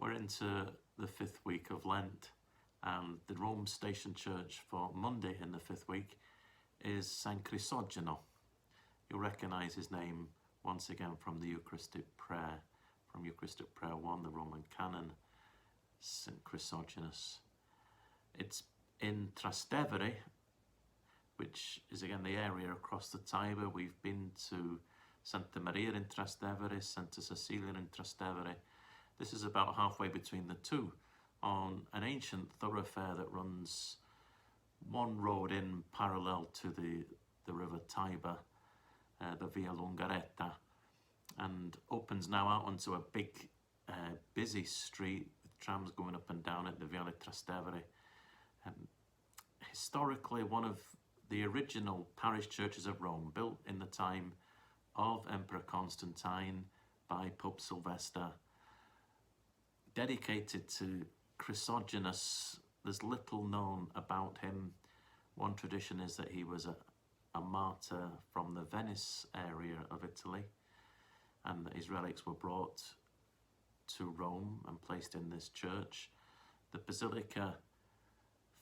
We're into the fifth week of Lent, and the Rome Station Church for Monday in the fifth week is San Crisogono. You'll recognise his name once again from the Eucharistic Prayer, from Eucharistic Prayer 1, the Roman Canon, St. Chrysogonus. It's in Trastevere, which is again the area across the Tiber. We've been to Santa Maria in Trastevere, Santa Cecilia in Trastevere. This is about halfway between the two, on an ancient thoroughfare that runs one road in parallel to the river Tiber, the Via Lungaretta, and opens now out onto a big busy street with trams going up and down at the Viale Trastevere. Historically one of the original parish churches of Rome, built in the time of Emperor Constantine by Pope Sylvester, dedicated to Chrysogonus. There's little known about him. One tradition is that he was a martyr from the Venice area of Italy, and that his relics were brought to Rome and placed in this church. The basilica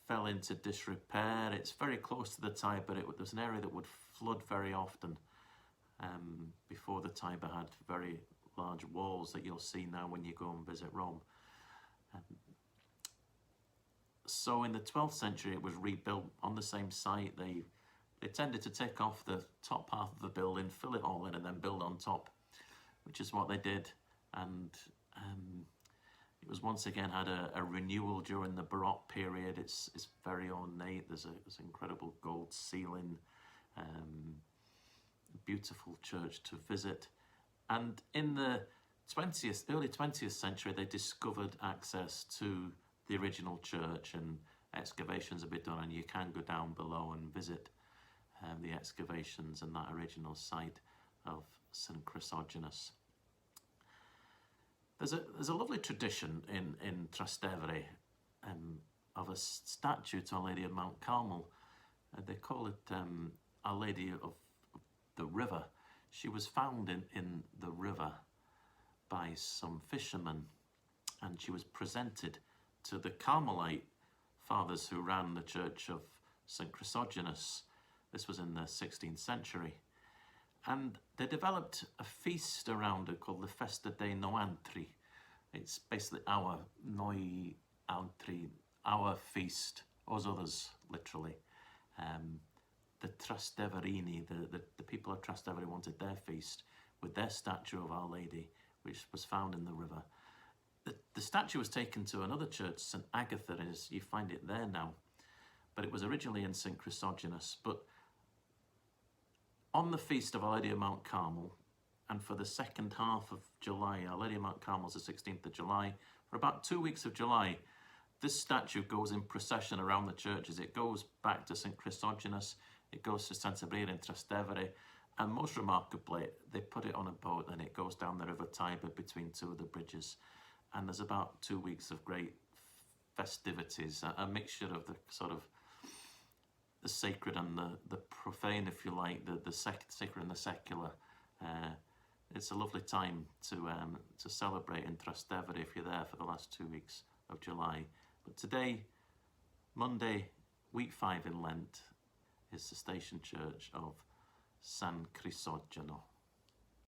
fell into disrepair. It's very close to the Tiber. There's an area that would flood very often before the Tiber had very large walls that you'll see now when you go and visit Rome. So in the 12th century it was rebuilt on the same site. They tended to take off the top half of the building, fill it all in, and then build on top, which is what they did. And it was once again had a renewal during the Baroque period. It's very ornate. There's an incredible gold ceiling, beautiful church to visit. And in the early 20th century, they discovered access to the original church, and excavations have been done, and you can go down below and visit the excavations and that original site of St. Chrysogonus. There's a lovely tradition in Trastevere of a statue to Our Lady of Mount Carmel. They call it Our Lady of the River. She was found in the river by some fishermen, and she was presented to the Carmelite fathers who ran the church of St. Chrysogonus. This was in the 16th century. And they developed a feast around it called the Festa dei Noantri. It's basically our Noi Antri, our feast, us others, literally. The Trasteverini, the people of Trastevere wanted their feast with their statue of Our Lady, which was found in the river. The statue was taken to another church, St. Agatha, as you find it there now, but it was originally in St. Chrysogonus. But on the feast of Our Lady of Mount Carmel, and for the second half of July, Our Lady of Mount Carmel is the 16th of July, for about 2 weeks of July, this statue goes in procession around the churches. It goes back to St. Chrysogonus, it goes to Santa Maria in Trastevere, and most remarkably, they put it on a boat and it goes down the river Tiber between two of the bridges. And there's about 2 weeks of great festivities, a mixture of the sort of the sacred and the profane, if you like, the sacred and the secular. It's a lovely time to celebrate in Trastevere if you're there for the last 2 weeks of July. But today, Monday, week 5 in Lent, is the Station Church of San Crisogono.